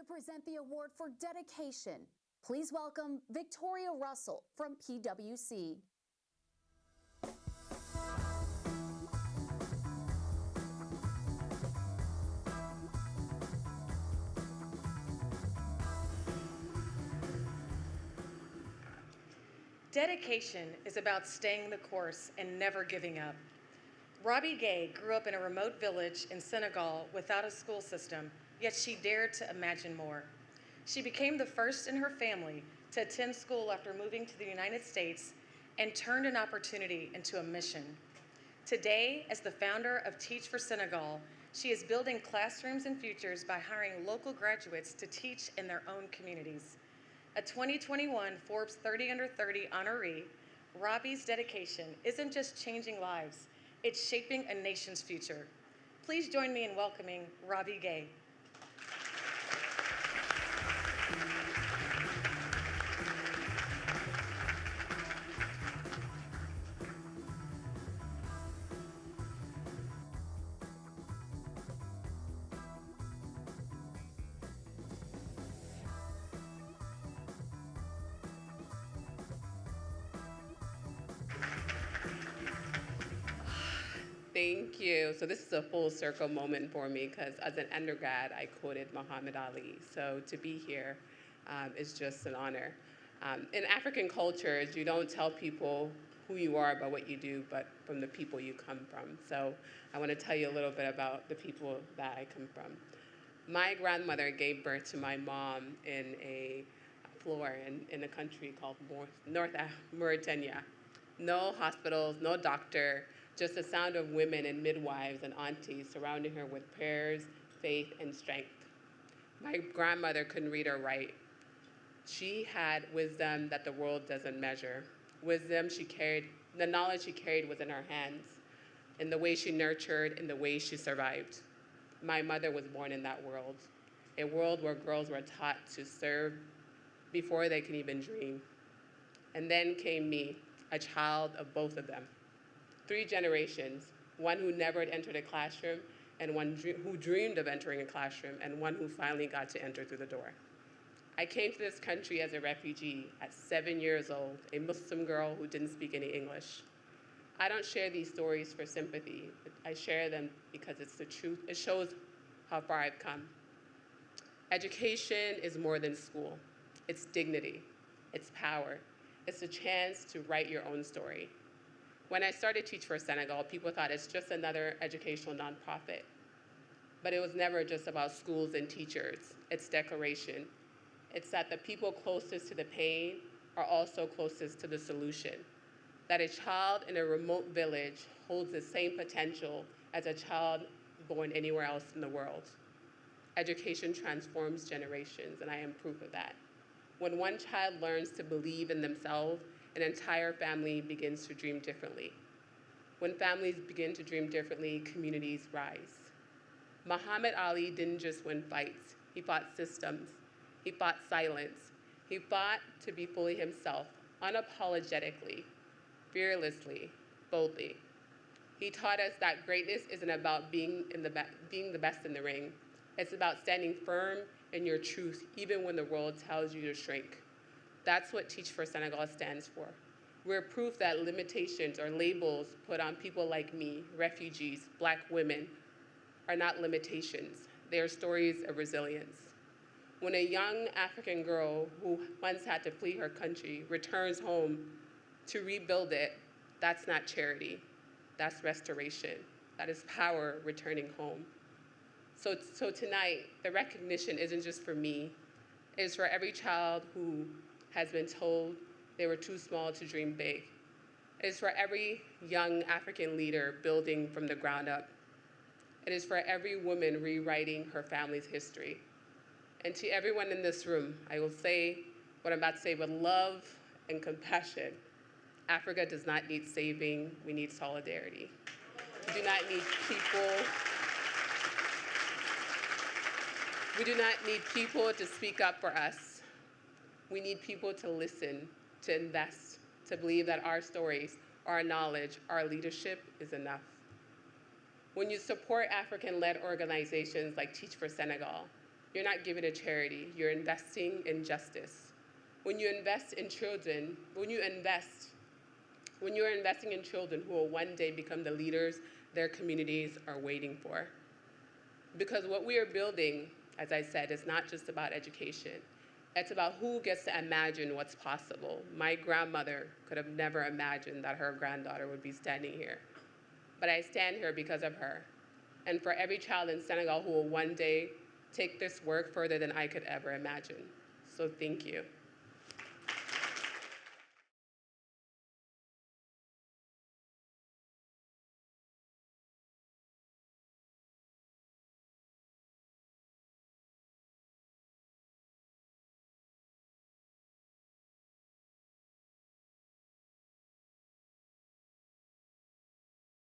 present the award for dedication. Please welcome Victoria Russell from PwC. Dedication is about staying the course and never giving up. Raby Gueye grew up in a remote village in Senegal without a school system, yet she dared to imagine more. She became the first in her family to attend school after moving to the United States and turned an opportunity into a mission. Today, as the founder of Teach for Senegal, she is building classrooms and futures by hiring local graduates to teach in their own communities. A 2021 Forbes 30 Under 30 honoree, Raby's dedication isn't just changing lives, it's shaping a nation's future. Please join me in welcoming Raby Gueye. Thank you. So this is a full circle moment for me because as an undergrad, I quoted Muhammad Ali. So to be here is just an honor. In African cultures, you don't tell people who you are by what you do, but from the people you come from. So I want to tell you a little bit about the people that I come from. My grandmother gave birth to my mom in a floor in a country called North Mauritania. No hospitals, no doctor, just the sound of women and midwives and aunties surrounding her with prayers, faith, and strength. My grandmother couldn't read or write. She had wisdom that the world doesn't measure. Wisdom she carried, the knowledge she carried was in her hands, in the way she nurtured, in the way she survived. My mother was born in that world, a world where girls were taught to serve before they could even dream. And then came me, a child of both of them. 3 generations, one who never had entered a classroom, and one who dreamed of entering a classroom, and one who finally got to enter through the door. I came to this country as a refugee at 7 years old, a Muslim girl who didn't speak any English. I don't share these stories for sympathy. I share them because it's the truth. It shows how far I've come. Education is more than school. It's dignity, it's power. It's a chance to write your own story. When I started Teach for Senegal, people thought it's just another educational nonprofit. But it was never just about schools and teachers. It's declaration. It's that the people closest to the pain are also closest to the solution. That a child in a remote village holds the same potential as a child born anywhere else in the world. Education transforms generations, and I am proof of that. When one child learns to believe in themselves, an entire family begins to dream differently. When families begin to dream differently, communities rise. Muhammad Ali didn't just win fights. He fought systems. He fought silence. He fought to be fully himself, unapologetically, fearlessly, boldly. He taught us that greatness isn't about being the best in the ring. It's about standing firm in your truth, even when the world tells you to shrink. That's what Teach for Senegal stands for. We're proof that limitations or labels put on people like me, refugees, Black women, are not limitations. They are stories of resilience. When a young African girl who once had to flee her country returns home to rebuild it, that's not charity. That's restoration. That is power returning home. So tonight, the recognition isn't just for me. It's for every child who has been told they were too small to dream big. It is for every young African leader building from the ground up. It is for every woman rewriting her family's history. And to everyone in this room, I will say what I'm about to say with love and compassion. Africa does not need saving, we need solidarity. We do not need people to speak up for us. We need people to listen, to invest, to believe that our stories, our knowledge, our leadership is enough. When you support African-led organizations like Teach for Senegal, You're not giving to charity, you're investing in justice. When you invest in children, when you're investing in children who will one day become the leaders their communities are waiting for. Because what we are building, as I said, is not just about education. It's about who gets to imagine what's possible. My grandmother could have never imagined that her granddaughter would be standing here. But I stand here because of her. And for every child in Senegal who will one day take this work further than I could ever imagine. So thank you.